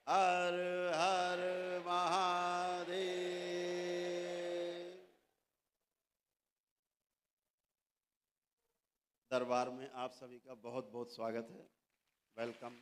हर हर महादेव। दरबार में आप सभी का बहुत बहुत स्वागत है। वेलकम।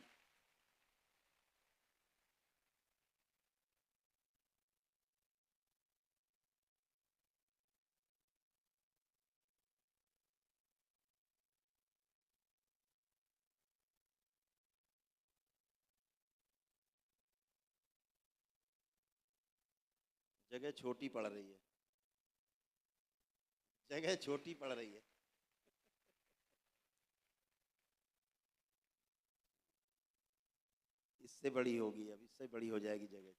जगह छोटी पड़ रही है, जगह छोटी पड़ रही है। इससे बड़ी होगी, अब इससे बड़ी हो जाएगी जगह।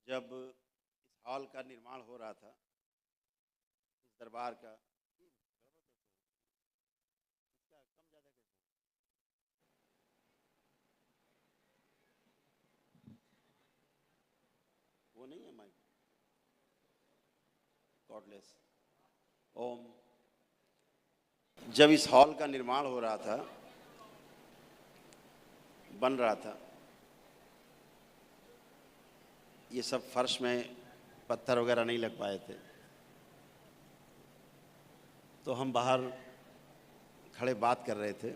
जब इस हॉल का निर्माण हो रहा था, इस दरबार का, इसका कम ज्यादा कैसे? वो नहीं है माइक। गॉडलेस। ओम। जब इस हॉल का निर्माण हो रहा था, बन रहा था, ये सब फर्श में पत्थर वगैरह नहीं लग पाए थे, तो हम बाहर खड़े बात कर रहे थे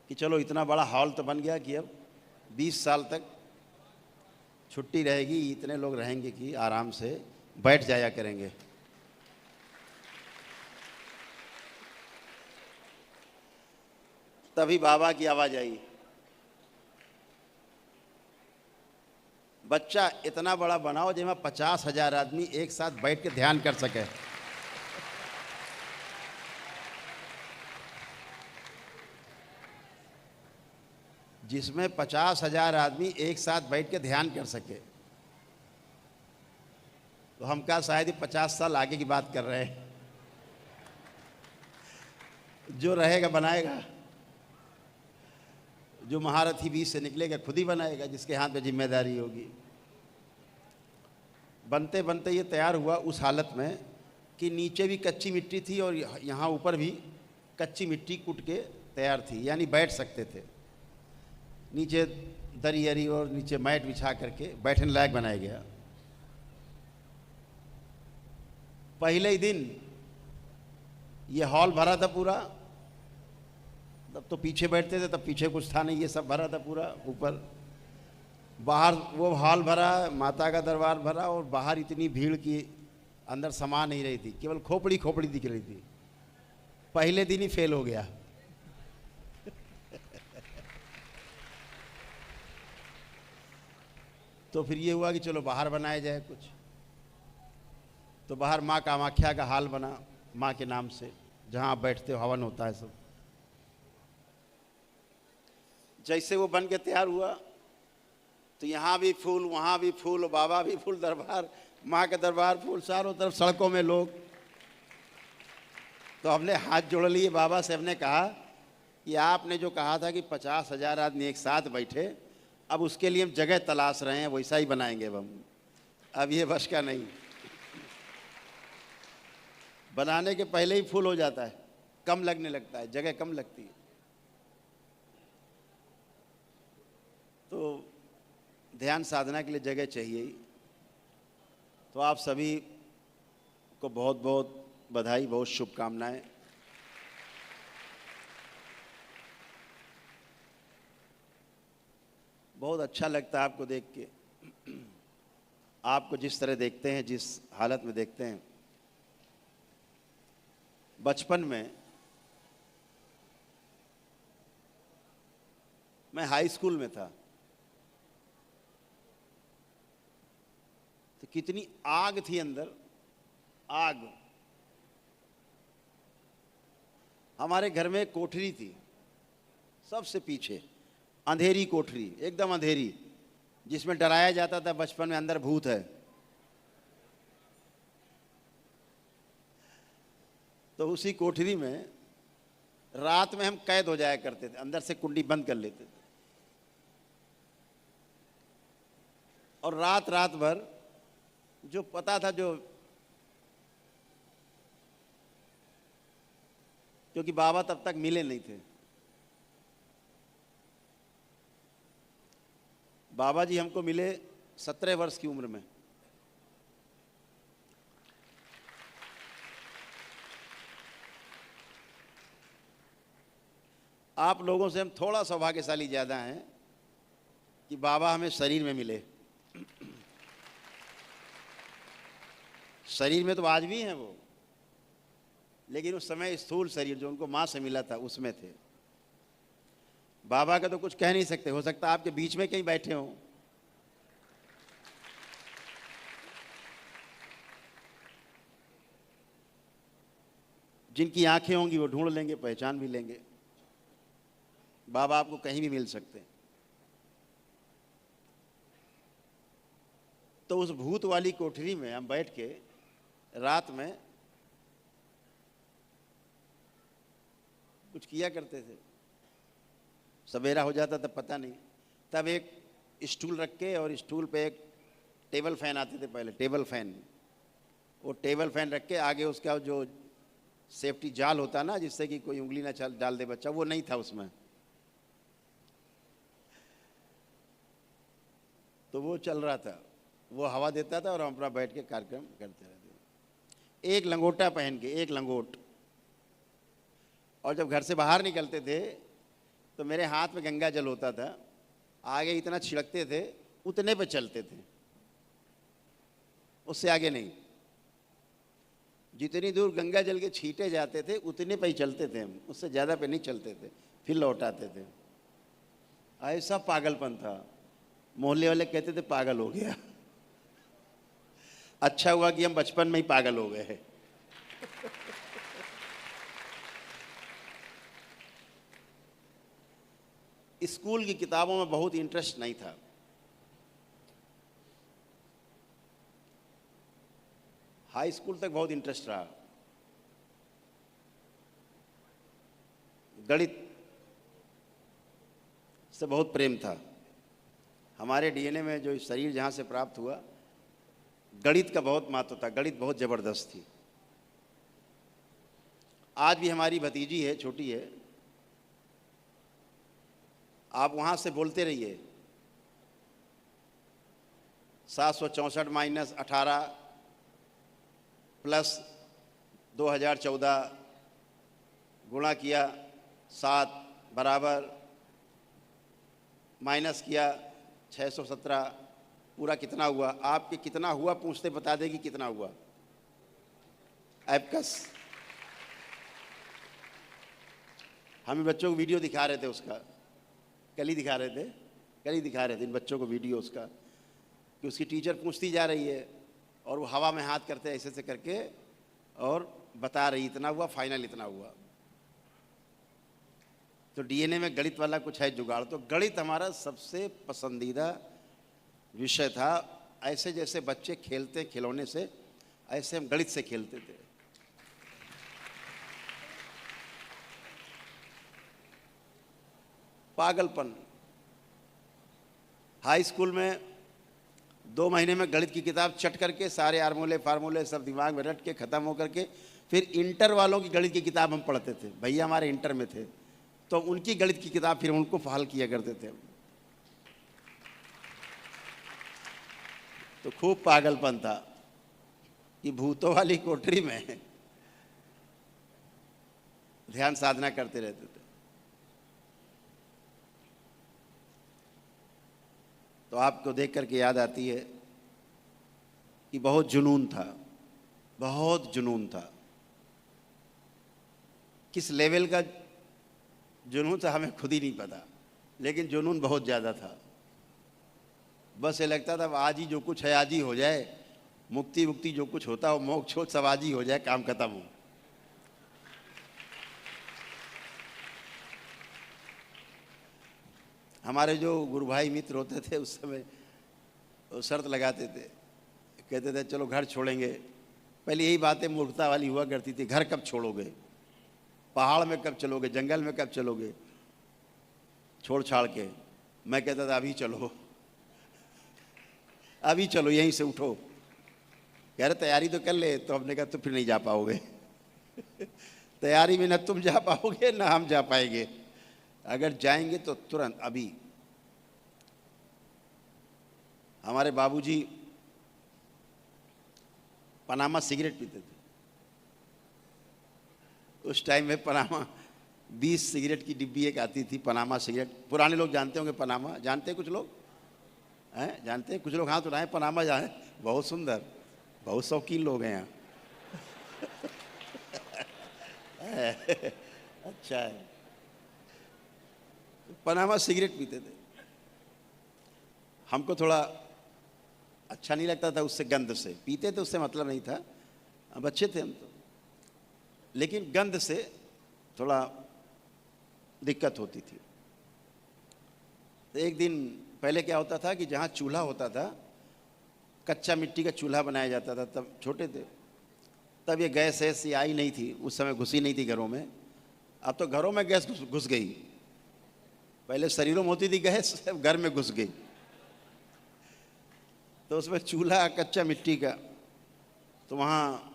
कि चलो इतना बड़ा हॉल तो बन गया कि अब 20 साल तक छुट्टी रहेगी, इतने लोग रहेंगे कि आराम से बैठ जाया करेंगे। तभी बाबा की आवाज आई, बच्चा इतना बड़ा बनाओ जिसमें 50,000 आदमी एक साथ बैठ के ध्यान कर सके। जिसमें 50,000 आदमी एक साथ बैठ के ध्यान कर सके। तो हम क्या शायद ही 50 साल आगे की बात कर रहे हैं। जो रहेगा बनाएगा, जो महारथी बीच से निकलेगा खुद ही बनाएगा, जिसके हाथ में जिम्मेदारी होगी। बनते बनते ये तैयार हुआ उस हालत में कि नीचे भी कच्ची मिट्टी थी और यहाँ ऊपर भी कच्ची मिट्टी कूट के तैयार थी, यानी बैठ सकते थे। नीचे दरी अरी और नीचे मैट बिछा करके बैठने लायक बनाया गया। पहले ही दिन ये हॉल भरा था पूरा। तब तो पीछे बैठते थे, तब पीछे कुछ था नहीं, ये सब भरा था पूरा। ऊपर बाहर वो हॉल भरा, माता का दरबार भरा, और बाहर इतनी भीड़ की अंदर समा नहीं रही थी, केवल खोपड़ी खोपड़ी दिख रही थी। पहले दिन ही फेल हो गया। तो फिर ये हुआ कि चलो बाहर बनाया जाए कुछ। तो बाहर माँ कामाख्या का हाल बना, माँ के नाम से, जहाँ आप बैठते हो, हवन होता है सब। जैसे वो बन के तैयार हुआ तो यहाँ भी फूल, वहाँ भी फूल, बाबा भी फूल, दरबार, माँ का दरबार फूल, चारों तरफ सड़कों में लोग। तो हमने हाथ जोड़ लिए बाबा से, हमने कहा कि आपने जो कहा था कि 50,000 आदमी एक साथ बैठे, अब उसके लिए हम जगह तलाश रहे हैं, वैसा ही बनाएंगे अब ये बस का नहीं। बनाने के पहले ही फुल हो जाता है, कम लगने लगता है, जगह कम लगती है। तो ध्यान साधना के लिए जगह चाहिए ही। तो आप सभी को बहुत बहुत बधाई, बहुत शुभकामनाएं। बहुत अच्छा लगता है आपको देख के। आपको जिस तरह देखते हैं, जिस हालत में देखते हैं। बचपन में मैं हाई स्कूल में था, तो कितनी आग थी अंदर, आग। हमारे घर में एक कोठरी थी, सबसे पीछे, अंधेरी कोठरी, एकदम अंधेरी, जिसमें डराया जाता था बचपन में, अंदर भूत है। तो उसी कोठरी में रात में हम कैद हो जाया करते थे, अंदर से कुंडी बंद कर लेते थे, और रात रात भर जो पता था, जो क्योंकि बाबा तब तक मिले नहीं थे। बाबा जी हमको मिले 17 वर्ष की उम्र में। आप लोगों से हम थोड़ा सौभाग्यशाली ज़्यादा हैं कि बाबा हमें शरीर में मिले। शरीर में तो आज भी हैं वो, लेकिन उस समय स्थूल शरीर जो उनको माँ से मिला था उसमें थे। बाबा का तो कुछ कह नहीं सकते, हो सकता आपके बीच में कहीं बैठे हों। जिनकी आंखें होंगी वो ढूंढ लेंगे, पहचान भी लेंगे। बाबा आपको कहीं भी मिल सकते हैं। तो उस भूत वाली कोठरी में हम बैठ के रात में कुछ किया करते थे। सवेरा हो जाता तब पता नहीं, तब एक स्टूल रख के और स्टूल पे एक टेबल फैन आते थे पहले, टेबल फैन। वो टेबल फैन रख के आगे उसका जो सेफ्टी जाल होता ना, जिससे कि कोई उंगली ना डाल दे बच्चा, वो नहीं था उसमें। तो वो चल रहा था, वो हवा देता था और हम अपना बैठ के कार्यक्रम करते रहते। एक लंगोटा पहन के, एक लंगोट। और जब घर से बाहर निकलते थे तो मेरे हाथ में गंगा जल होता था, आगे इतना छिड़कते थे, उतने पे चलते थे, उससे आगे नहीं। जितनी दूर गंगा जल के छींटे जाते थे उतने पे ही चलते थे हम, उससे ज़्यादा पे नहीं चलते थे, फिर लौट आते थे। ऐसा पागलपन था, मोहल्ले वाले कहते थे पागल हो गया। अच्छा हुआ कि हम बचपन में ही पागल हो गए। स्कूल की किताबों में बहुत इंटरेस्ट नहीं था। हाई स्कूल तक बहुत इंटरेस्ट रहा। गणित से बहुत प्रेम था। हमारे डीएनए में जो शरीर जहाँ से प्राप्त हुआ, गणित का बहुत महत्व था, गणित बहुत ज़बरदस्त थी। आज भी हमारी भतीजी है, छोटी है, आप वहाँ से बोलते रहिए 764 माइनस 18 प्लस 2014 गुणा किया 7 बराबर माइनस किया 617, पूरा कितना हुआ। आपके कितना हुआ पूछते बता देगी कितना हुआ। एबकस। हम बच्चों को वीडियो दिखा रहे थे उसका, कल ही दिखा रहे थे इन बच्चों को वीडियो उसका, कि उसकी टीचर पूछती जा रही है और वो हवा में हाथ करते ऐसे ऐसे करके और बता रही इतना हुआ, फाइनल इतना हुआ। तो डीएनए में गणित वाला कुछ है जुगाड़। तो गणित हमारा सबसे पसंदीदा विषय था। ऐसे जैसे बच्चे खेलते खिलौने से, ऐसे हम गणित से खेलते थे। पागलपन। हाई स्कूल में 2 महीने में गणित की किताब चट करके सारे फार्मूले सब दिमाग में रट के ख़त्म हो करके, फिर इंटर वालों की गणित की किताब हम पढ़ते थे। भैया हमारे इंटर में थे, तो उनकी गणित की किताब फिर उनको हल किया करते थे। तो खूब पागलपन था कि भूतों वाली कोठरी में ध्यान साधना करते रहते थे। तो आपको देख करके याद आती है कि बहुत जुनून था, बहुत जुनून था। किस लेवल का जुनून था हमें खुद ही नहीं पता, लेकिन जुनून बहुत ज़्यादा था। बस ये लगता था आज ही जो कुछ है आज ही हो जाए, मुक्ति मुक्ति जो कुछ होता हो, मोक्ष हो, सब आज ही हो जाए, काम खत्म हो। हमारे जो गुरु भाई मित्र होते थे उस समय वो शर्त लगाते थे, कहते थे चलो घर छोड़ेंगे। पहले यही बातें मूर्खता वाली हुआ करती थी, घर कब छोड़ोगे, पहाड़ में कब चलोगे, जंगल में कब चलोगे छोड़ छाड़ के। मैं कहता था अभी चलो, अभी चलो, यहीं से उठो। कह रहे तैयारी तो कर ले, तो हमने कहा तो फिर नहीं जा पाओगे। तैयारी में न तुम जा पाओगे ना हम जा पाएंगे। अगर जाएंगे तो तुरंत अभी। हमारे बाबूजी पनामा सिगरेट पीते थे। उस टाइम में पनामा 20 सिगरेट की डिब्बी एक आती थी, पनामा सिगरेट। पुराने लोग जानते होंगे पनामा, जानते हैं कुछ लोग हैं, जानते हैं कुछ लोग, हाथ उठाएं। पनामा जाए, बहुत सुंदर, बहुत शौकीन लोग हैं यहाँ। अच्छा है। पनामा सिगरेट पीते थे। हमको थोड़ा अच्छा नहीं लगता था उससे, गंध से। पीते थे उससे मतलब नहीं था, बच्चे थे हम तो, लेकिन गंध से थोड़ा दिक्कत होती थी। तो एक दिन पहले क्या होता था कि जहाँ चूल्हा होता था, कच्चा मिट्टी का चूल्हा बनाया जाता था, तब छोटे थे, तब ये गैस ऐसी आई नहीं थी, उस समय घुसी नहीं थी घरों में। अब तो घरों में गैस घुस गई। पहले शरीरों में होती थी गैस, अब घर में घुस गई। तो उसमें चूल्हा कच्चा मिट्टी का, तो वहाँ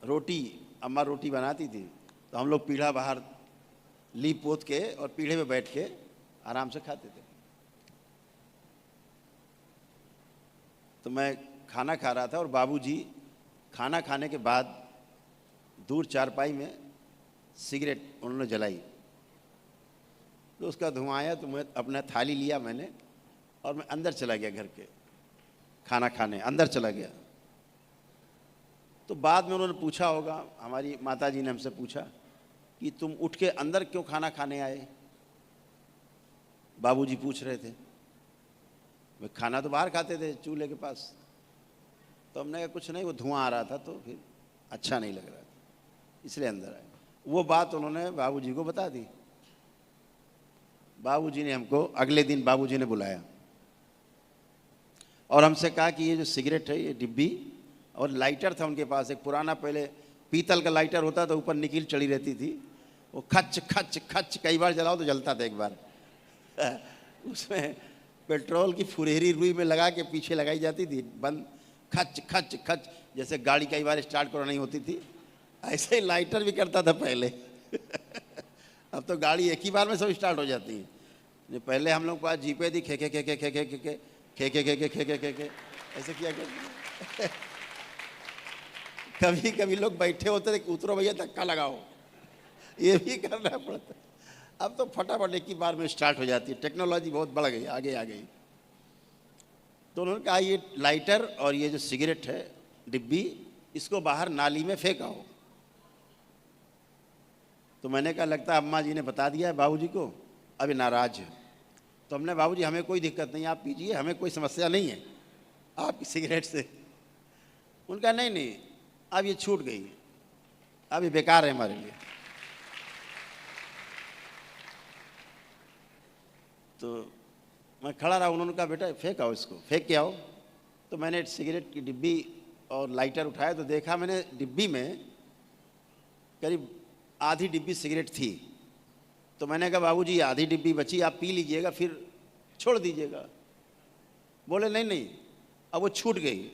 रोटी, अम्मा रोटी बनाती थी, तो हम लोग पीढ़ा बाहर लीप पोत के और पीढ़े में बैठ के आराम से खाते थे। तो मैं खाना खा रहा था और बाबूजी खाना खाने के बाद दूर चारपाई में सिगरेट उन्होंने जलाई। तो उसका धुआं आया, तो मैं अपना थाली लिया मैंने और मैं अंदर चला गया, घर के खाना खाने अंदर चला गया। तो बाद में उन्होंने पूछा होगा, हमारी माताजी ने हमसे पूछा कि तुम उठ के अंदर क्यों खाना खाने आए। बाबूजी पूछ रहे थे, वे खाना तो बाहर खाते थे चूल्हे के पास। तो हमने कहा कुछ नहीं, वो धुआं आ रहा था तो फिर अच्छा नहीं लग रहा था, इसलिए अंदर आए। वो बात उन्होंने बाबूजी को बता दी। बाबूजी ने हमको अगले दिन बाबूजी ने बुलाया और हमसे कहा कि ये जो सिगरेट है, ये डिब्बी, और लाइटर था उनके पास, एक पुराना पहले पीतल का लाइटर होता था, ऊपर निकील चढ़ी रहती थी, वो खच खच खच कई बार जलाओ तो जलता था। एक बार उसमें पेट्रोल की फुरहरी रुई में लगा के पीछे लगाई जाती थी, बंद, खच खच खच, जैसे गाड़ी कई बार स्टार्ट करो नहीं होती थी, ऐसे ही लाइटर भी करता था पहले। अब तो गाड़ी एक ही बार में सब स्टार्ट हो जाती है। पहले हम लोग के पास जीपे थी, खे खे खे खे खे खे खे खे खे खे खे खे खे खे खे ऐसे किया करते। कभी कभी लोग बैठे होते थे, उतरो भैया धक्का लगाओ, ये भी करना पड़ता। अब तो फटाफट एक ही बार में स्टार्ट हो जाती है, टेक्नोलॉजी बहुत बढ़ गई, आगे आ गई। तो उन्होंने कहा ये लाइटर और ये जो सिगरेट है डिब्बी, इसको बाहर नाली में फेंकाओ। तो मैंने कहा लगता है अम्मा जी ने बता दिया है बाबूजी को, अभी नाराज है। तो हमने, बाबूजी हमें कोई दिक्कत नहीं, आप पीजिए, हमें कोई समस्या नहीं है आपकी सिगरेट से। उनका नहीं नहीं, अब ये छूट गई, अब ये बेकार है हमारे लिए। तो मैं खड़ा रहा, उन्होंने कहा बेटा फेंक आओ, इसको फेंक के आओ। तो मैंने सिगरेट की डिब्बी और लाइटर उठाया, तो देखा मैंने डिब्बी में करीब आधी डिब्बी सिगरेट थी। तो मैंने कहा बाबूजी आधी डिब्बी बची, आप पी लीजिएगा, फिर छोड़ दीजिएगा। बोले नहीं नहीं, अब वो छूट गई,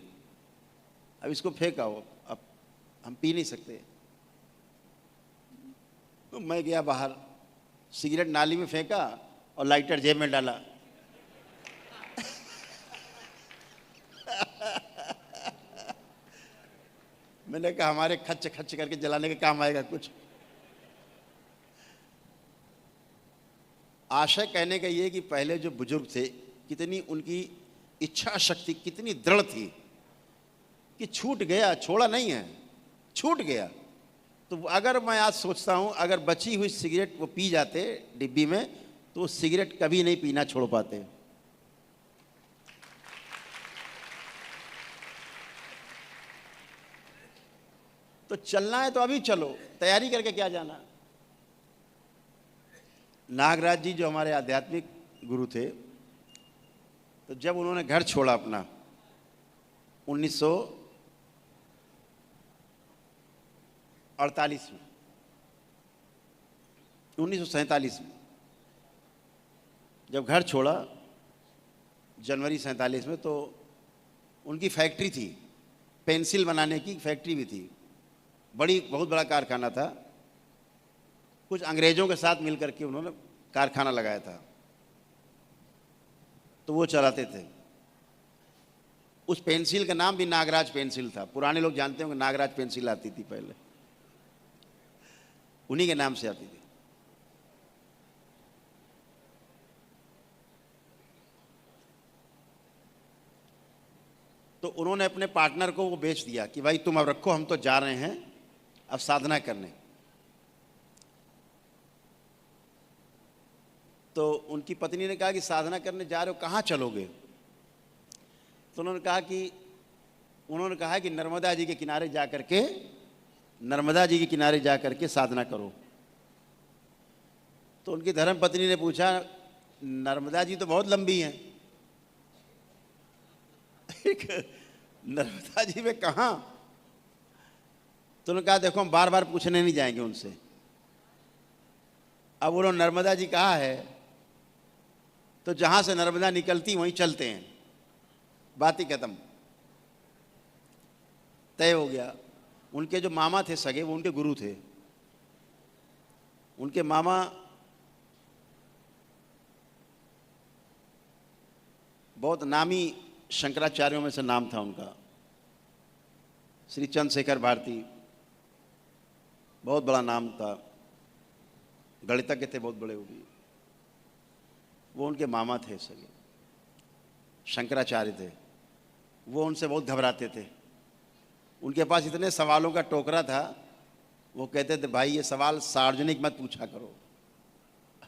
अब इसको फेंक आओ, अब हम पी नहीं सकते। तो मैं गया बाहर, सिगरेट नाली में फेंका और लाइटर जेब में डाला। मैंने कहा हमारे खच खच करके जलाने के काम आएगा कुछ। आशय कहने का ये कि पहले जो बुजुर्ग थे, कितनी उनकी इच्छा शक्ति कितनी दृढ़ थी कि छूट गया, छोड़ा नहीं है, छूट गया। तो अगर मैं आज सोचता हूं, अगर बची हुई सिगरेट वो पी जाते डिब्बी में, तो सिगरेट कभी नहीं पीना छोड़ पाते। तो चलना है तो अभी चलो, तैयारी करके क्या जाना। नागराज जी जो हमारे आध्यात्मिक गुरु थे, तो जब उन्होंने घर छोड़ा अपना 1948 में, 1947 में जब घर छोड़ा, जनवरी 47 में, तो उनकी फैक्ट्री थी, पेंसिल बनाने की फैक्ट्री भी थी, बड़ी, बहुत बड़ा कारखाना था। कुछ अंग्रेजों के साथ मिलकर के उन्होंने कारखाना लगाया था, तो वो चलाते थे। उस पेंसिल का नाम भी नागराज पेंसिल था। पुराने लोग जानते होंगे नागराज पेंसिल आती थी पहले, उन्हीं के नाम से आती थी। तो उन्होंने अपने पार्टनर को वो बेच दिया कि भाई तुम अब रखो, हम तो जा रहे हैं अब साधना करने। तो उनकी पत्नी ने कहा कि साधना करने जा रहे हो, कहाँ चलोगे? तो उन्होंने कहा कि नर्मदा जी के किनारे जाकर के, नर्मदा जी के किनारे जाकर के साधना करो। तो उनकी धर्म पत्नी ने पूछा, नर्मदा जी तो बहुत लंबी हैं। नर्मदा जी में कहाँ? तो उन्होंने कहा देखो हम बार बार पूछने नहीं जाएंगे उनसे। अब उन्होंने नर्मदा जी कहा है तो जहां से नर्मदा निकलती वहीं चलते हैं, बात ही खत्म, तय हो गया। उनके जो मामा थे सगे, वो उनके गुरु थे। उनके मामा बहुत नामी शंकराचार्यों में से नाम था उनका, श्री चंद्रशेखर भारती, बहुत बड़ा नाम था, गणितज्ञ थे बहुत बड़े। वो भी, वो उनके मामा थे सगे, शंकराचार्य थे। वो उनसे बहुत घबराते थे। उनके पास इतने सवालों का टोकरा था, वो कहते थे भाई ये सवाल सार्वजनिक मत पूछा करो,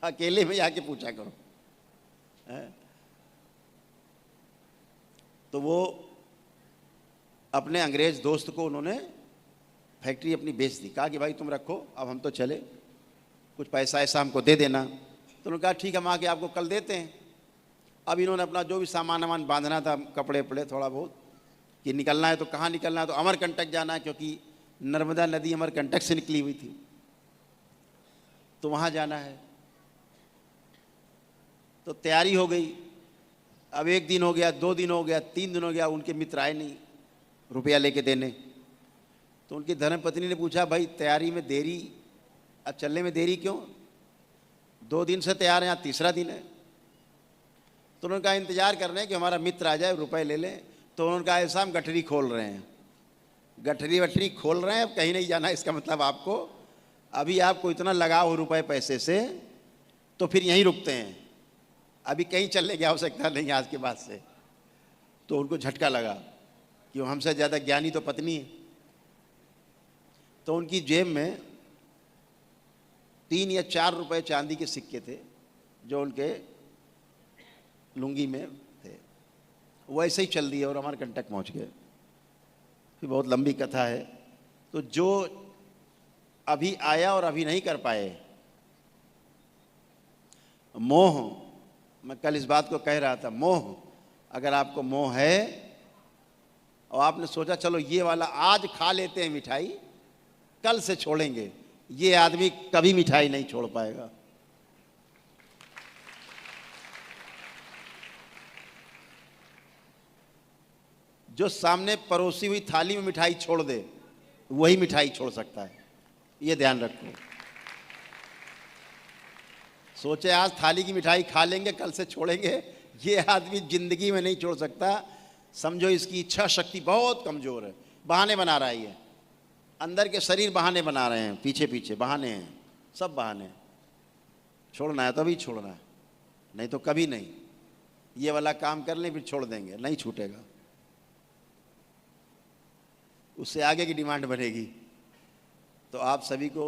अकेले में जाके पूछा करो। तो वो अपने अंग्रेज दोस्त को उन्होंने फैक्ट्री अपनी बेच दी। कहा कि भाई तुम रखो, अब हम तो चले, कुछ पैसा ऐसा हमको दे देना। तो उन्होंने कहा ठीक है, हम आके आपको कल देते हैं। अब इन्होंने अपना जो भी सामान वामान बांधना था, कपड़े वपड़े थोड़ा बहुत, कि निकलना है तो कहाँ निकलना है, तो अमरकंटक जाना है, क्योंकि नर्मदा नदी अमरकंटक से निकली हुई थी, तो वहाँ जाना है। तो तैयारी हो गई। अब 1 दिन हो गया, 2 दिन हो गया, 3 दिन हो गया, उनके मित्र आए नहीं रुपया लेके देने। तो उनकी धर्मपत्नी ने पूछा भाई तैयारी में देरी, अब चलने में देरी क्यों? 2 दिन से तैयार हैं, आज तीसरा दिन है। तो उन्होंने कहा इंतजार कर रहे हैं कि हमारा मित्र आ जाए, रुपए ले लें। तो उन्होंने कहा ऐसा हम गठरी खोल रहे हैं, गठरी वठरी खोल रहे हैं, अब कहीं नहीं जाना। इसका मतलब आपको अभी आपको इतना लगाव हो रुपए पैसे से, तो फिर यहीं रुकते हैं, अभी कहीं चलने की आवश्यकता नहीं आज के बाद से। तो उनको झटका लगा कि हमसे ज़्यादा ज्ञानी तो पत्नी है। तो उनकी जेब में 3 या 4 रुपए चांदी के सिक्के थे जो उनके लुंगी में थे। वो ऐसे ही चल दिए और अमरकंटक पहुंच गए। फिर बहुत लंबी कथा है। तो जो अभी आया और अभी नहीं कर पाए, मोह, मैं कल इस बात को कह रहा था, मोह, अगर आपको मोह है और आपने सोचा चलो ये वाला आज खा लेते हैं मिठाई, कल से छोड़ेंगे, ये आदमी कभी मिठाई नहीं छोड़ पाएगा। जो सामने परोसी हुई थाली में मिठाई छोड़ दे, वही मिठाई छोड़ सकता है, ये ध्यान रखो। सोचे आज थाली की मिठाई खा लेंगे, कल से छोड़ेंगे, ये आदमी जिंदगी में नहीं छोड़ सकता। समझो इसकी इच्छा शक्ति बहुत कमजोर है। बहाने बना रहा है ये, अंदर के शरीर बहाने बना रहे हैं, पीछे पीछे बहाने हैं, सब बहाने। छोड़ना है तो अभी छोड़ना है, नहीं तो कभी नहीं। ये वाला काम कर लें फिर छोड़ देंगे, नहीं छूटेगा, उससे आगे की डिमांड बनेगी। तो आप सभी को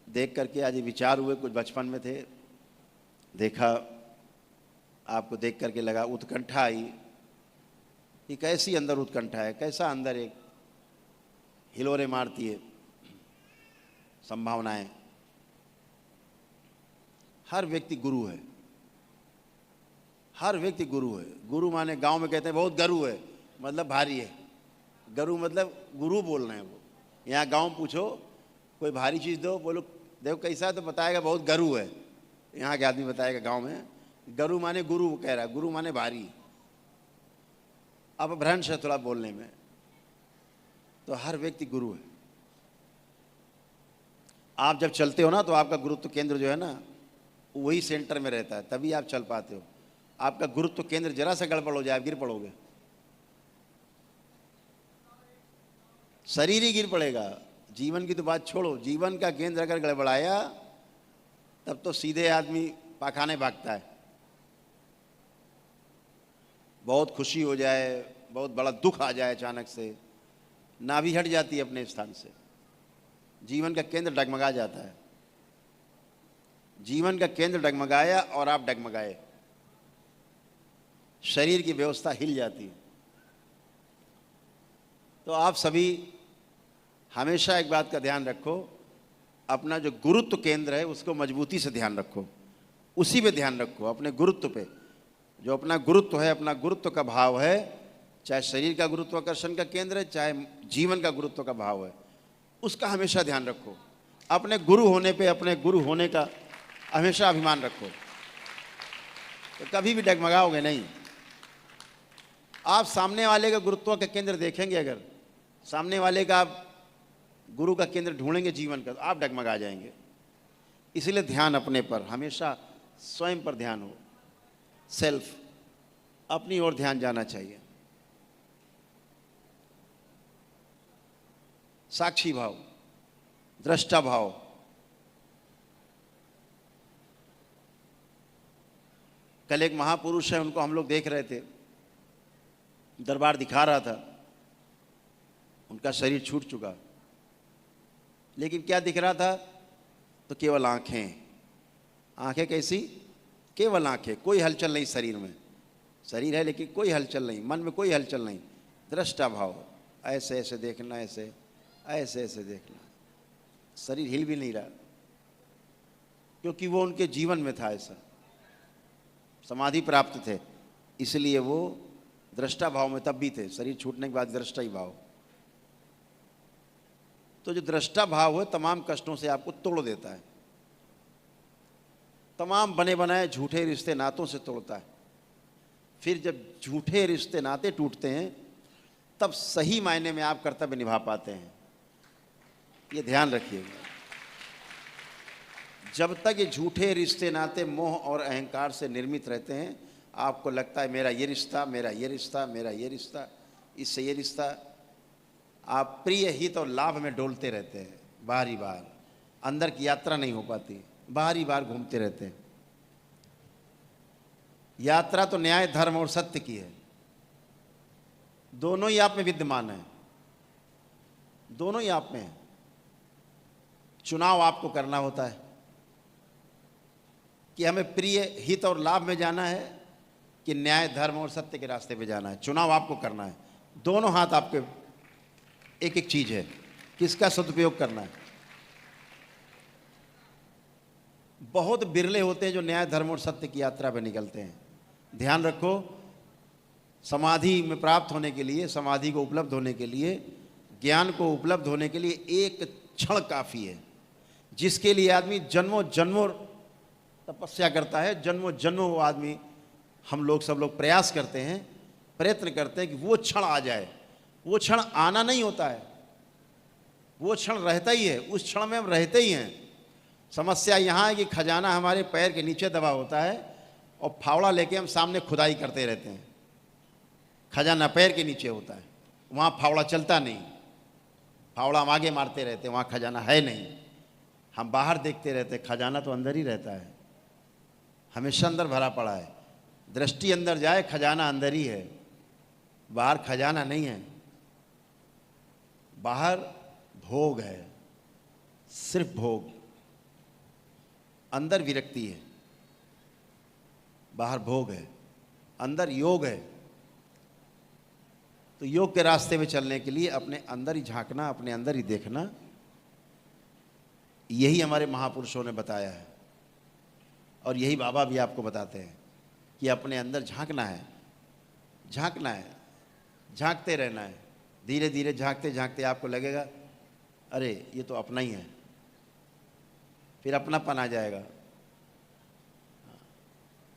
देख करके आज ये विचार हुए, कुछ बचपन में थे, देखा, आपको देख करके लगा, उत्कंठा आई कि कैसी अंदर उत्कंठा है, कैसा अंदर एक हिलोरे मारती है संभावनाएं। हर व्यक्ति गुरु है, हर व्यक्ति गुरु है। गुरु माने गांव में कहते हैं बहुत गरु है, मतलब भारी है। गरु मतलब गुरु बोल रहे हैं वो। यहाँ गांव पूछो, कोई भारी चीज़ दो, बोलो देखो कैसा, तो बताएगा बहुत गरु है। यहाँ के आदमी बताएगा गांव में गरु माने गुरु, कह रहा है गुरु माने भारी। अब भ्रंश है थोड़ा बोलने में। तो हर व्यक्ति गुरु है। आप जब चलते हो ना तो आपका गुरुत्व केंद्र जो है ना वही सेंटर में रहता है, तभी आप चल पाते हो। आपका गुरुत्व केंद्र जरा सा गड़बड़ हो जाए आप गिर पड़ोगे, शरीर ही गिर पड़ेगा। जीवन की तो बात छोड़ो, जीवन का केंद्र अगर गड़बड़ाया तब तो सीधे आदमी पाखाने भागता है। बहुत खुशी हो जाए, बहुत बड़ा दुख आ जाए, अचानक से नाभि हट जाती है अपने स्थान से, जीवन का केंद्र डगमगा जाता है। जीवन का केंद्र डगमगाया और आप डगमगाए, शरीर की व्यवस्था हिल जाती है। तो आप सभी हमेशा एक बात का ध्यान रखो, अपना जो गुरुत्व केंद्र है उसको मजबूती से ध्यान रखो, उसी पे ध्यान रखो, अपने गुरुत्व पे। जो अपना गुरुत्व है, अपना गुरुत्व का भाव है, चाहे शरीर का गुरुत्वाकर्षण का केंद्र है, चाहे जीवन का गुरुत्व का भाव है, उसका हमेशा ध्यान रखो। अपने गुरु होने पे, अपने गुरु होने का हमेशा अभिमान रखो, तो कभी भी डगमगाओगे नहीं। आप सामने वाले का गुरुत्व का केंद्र देखेंगे, अगर सामने वाले का आप गुरु का केंद्र ढूंढेंगे जीवन का, तो आप डगमगा जाएंगे। इसलिए ध्यान अपने पर, हमेशा स्वयं पर ध्यान हो, सेल्फ, अपनी ओर ध्यान जाना चाहिए। साक्षी भाव, दृष्टा भाव। कल एक महापुरुष है, उनको हम लोग देख रहे थे, दरबार दिखा रहा था, उनका शरीर छूट चुका, लेकिन क्या दिख रहा था? तो केवल आंखें। आंखें कैसी? केवल आंखें, कोई हलचल नहीं शरीर में। शरीर है लेकिन कोई हलचल नहीं, मन में कोई हलचल नहीं। दृष्टा भाव, ऐसे ऐसे देखना, ऐसे ऐसे ऐसे देखना, शरीर हिल भी नहीं रहा, क्योंकि वो उनके जीवन में था, ऐसा समाधि प्राप्त थे, इसलिए वो दृष्टा भाव में तब भी थे। शरीर छूटने के बाद दृष्टा ही भाव। तो जो दृष्टा भाव है तमाम कष्टों से आपको तोड़ देता है, तमाम बने बनाए झूठे रिश्ते नातों से तोड़ता है। फिर जब झूठे रिश्ते नाते टूटते हैं तब सही मायने में आप कर्तव्य निभा पाते हैं, ये ध्यान रखिएगा। जब तक ये झूठे रिश्ते नाते मोह और अहंकार से निर्मित रहते हैं, आपको लगता है मेरा ये रिश्ता, मेरा ये रिश्ता, मेरा ये रिश्ता, इससे ये रिश्ता, आप प्रिय हित और लाभ में डोलते रहते हैं। बाहरी बार अंदर की यात्रा नहीं हो पाती, बाहरी बार घूमते रहते हैं। यात्रा तो न्याय, धर्म और सत्य की है, दोनों ही आप में विद्यमान है, दोनों ही आप में है। चुनाव आपको करना होता है कि हमें प्रिय हित और लाभ में जाना है कि न्याय, धर्म और सत्य के रास्ते पे जाना है। चुनाव आपको करना है, दोनों हाथ आपके एक एक चीज है, किसका सदुपयोग करना है। बहुत बिरले होते हैं जो न्याय, धर्म और सत्य की यात्रा पे निकलते हैं। ध्यान रखो, समाधि में प्राप्त होने के लिए, समाधि को उपलब्ध होने के लिए, ज्ञान को उपलब्ध होने के लिए एक क्षण काफी है, जिसके लिए आदमी जन्मों जन्मों तपस्या करता है। जन्मों जन्मों वो आदमी, हम लोग सब लोग प्रयास करते हैं, प्रयत्न करते हैं कि वो क्षण आ जाए। वो क्षण आना नहीं होता है, वो क्षण रहता ही है, उस क्षण में हम रहते ही हैं। समस्या यहाँ है कि खजाना हमारे पैर के नीचे दबा होता है और फावड़ा लेके हम सामने खुदाई करते रहते हैं। खजाना पैर के नीचे होता है, वहाँ फावड़ा चलता नहीं, फावड़ा हम आगे मारते रहते हैं, वहाँ खजाना है नहीं। हम बाहर देखते रहते हैं, खजाना तो अंदर ही रहता है, हमेशा अंदर भरा पड़ा है। दृष्टि अंदर जाए, खजाना अंदर ही है, बाहर खजाना नहीं है। बाहर भोग है, सिर्फ भोग, अंदर विरक्ति है। बाहर भोग है, अंदर योग है। तो योग के रास्ते में चलने के लिए अपने अंदर ही झांकना, अपने अंदर ही देखना, यही हमारे महापुरुषों ने बताया है और यही बाबा भी आपको बताते हैं कि अपने अंदर झांकना है, झांकना है, झांकते रहना है। धीरे धीरे झांकते झांकते आपको लगेगा अरे ये तो अपना ही है, फिर अपनापन आ जाएगा।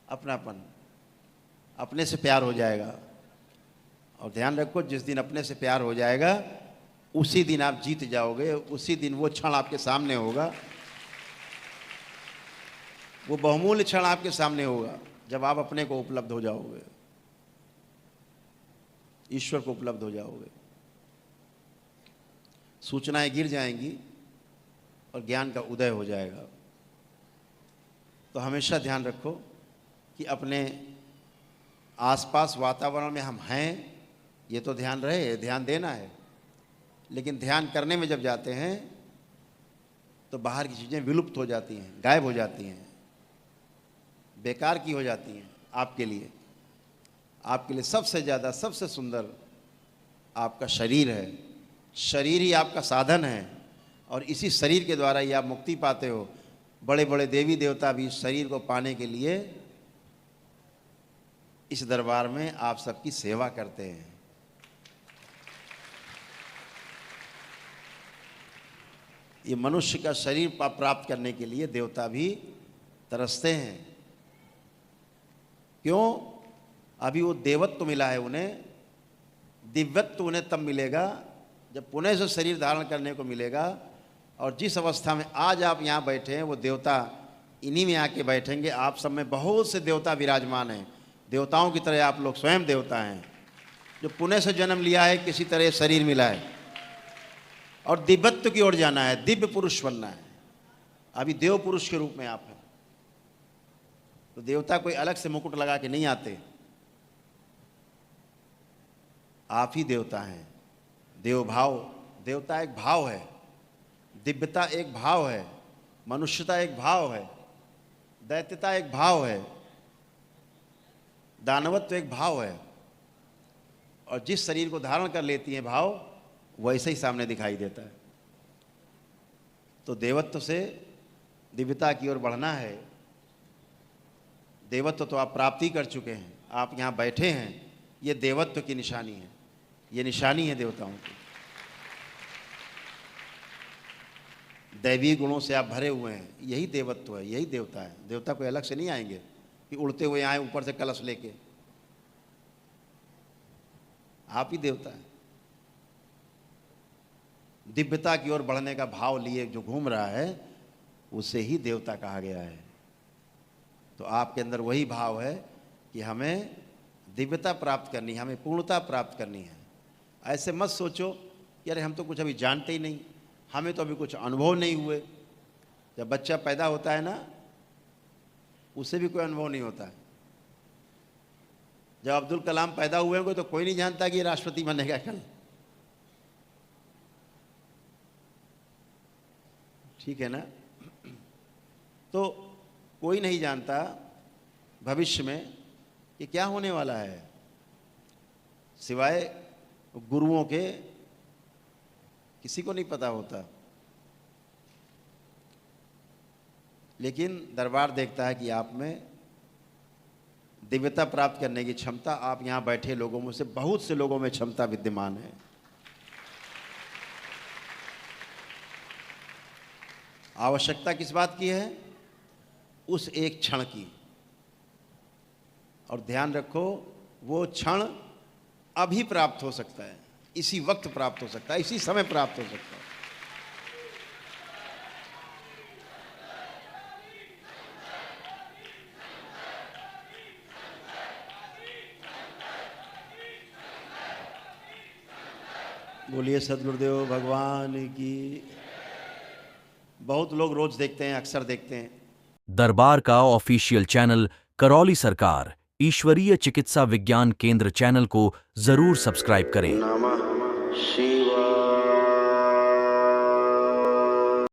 अपनापन, अपने से प्यार हो जाएगा। और ध्यान रखो, जिस दिन अपने से प्यार हो जाएगा उसी दिन आप जीत जाओगे, उसी दिन वो क्षण आपके सामने होगा वो बहुमूल्य क्षण आपके सामने होगा जब आप अपने को उपलब्ध हो जाओगे, ईश्वर को उपलब्ध हो जाओगे। सूचनाएं गिर जाएंगी और ज्ञान का उदय हो जाएगा। तो हमेशा ध्यान रखो कि अपने आसपास वातावरण में हम हैं, ये तो ध्यान रहे, ध्यान देना है। लेकिन ध्यान करने में जब जाते हैं तो बाहर की चीज़ें विलुप्त हो जाती हैं, गायब हो जाती हैं, बेकार की हो जाती हैं। आपके लिए सबसे ज़्यादा, सबसे सुंदर आपका शरीर है। शरीर ही आपका साधन है और इसी शरीर के द्वारा ही आप मुक्ति पाते हो। बड़े बड़े देवी देवता भी इस शरीर को पाने के लिए इस दरबार में आप सबकी सेवा करते हैं। ये मनुष्य का शरीर प्राप्त करने के लिए देवता भी तरसते हैं। क्यों? अभी वो देवत्व मिला है उन्हें, दिव्यत्व उन्हें तब मिलेगा जब पुनः से शरीर धारण करने को मिलेगा। और जिस अवस्था में आज आप यहाँ बैठे हैं वो देवता इन्हीं में आके बैठेंगे। आप सब में बहुत से देवता विराजमान हैं। देवताओं की तरह आप लोग स्वयं देवता हैं, जो पुनः से जन्म लिया है, किसी तरह शरीर मिला है और दिव्यत्व की ओर जाना है, दिव्य पुरुष बनना है। अभी देव पुरुष के रूप में आप हैं। तो देवता कोई अलग से मुकुट लगा के नहीं आते, आप ही देवता हैं। देव भाव, देवता एक भाव है, दिव्यता एक भाव है, मनुष्यता एक भाव है, दैत्यता एक भाव है, दानवत्व एक भाव है। और जिस शरीर को धारण कर लेती है भाव, वैसे ही सामने दिखाई देता है। तो देवत्व से दिव्यता की ओर बढ़ना है। देवत्व तो आप प्राप्ति कर चुके हैं, आप यहाँ बैठे हैं, ये देवत्व की निशानी है, ये निशानी है देवताओं की। दैवीय गुणों से आप भरे हुए हैं, यही देवत्व है, यही देवता है। देवता कोई अलग से नहीं आएंगे कि उड़ते हुए आए ऊपर से कलश लेके। आप ही देवता है। दिव्यता की ओर बढ़ने का भाव लिए जो घूम रहा है, उसे ही देवता कहा गया है। तो आपके अंदर वही भाव है कि हमें दिव्यता प्राप्त करनी है, हमें पूर्णता प्राप्त करनी है। ऐसे मत सोचो कि अरे हम तो कुछ अभी जानते ही नहीं, हमें तो अभी कुछ अनुभव नहीं हुए। जब बच्चा पैदा होता है ना, उसे भी कोई अनुभव नहीं होता है। जब अब्दुल कलाम पैदा हुए होंगे तो कोई नहीं जानता कि ये राष्ट्रपति बनेगा कल। ठीक है ना? तो कोई नहीं जानता भविष्य में कि क्या होने वाला है, सिवाय गुरुओं के किसी को नहीं पता होता। लेकिन दरबार देखता है कि आप में दिव्यता प्राप्त करने की क्षमता, आप यहाँ बैठे लोगों में से बहुत से लोगों में क्षमता विद्यमान है। आवश्यकता किस बात की है? उस एक क्षण की। और ध्यान रखो, वो क्षण अभी प्राप्त हो सकता है, इसी वक्त प्राप्त हो सकता है, इसी समय प्राप्त हो सकता है। बोलिए सद्गुरुदेव भगवान की। बहुत लोग रोज देखते हैं, अक्सर देखते हैं। दरबार का ऑफिशियल चैनल करौली सरकार ईश्वरीय चिकित्सा विज्ञान केंद्र चैनल को जरूर सब्सक्राइब करें। नमः शिवाय।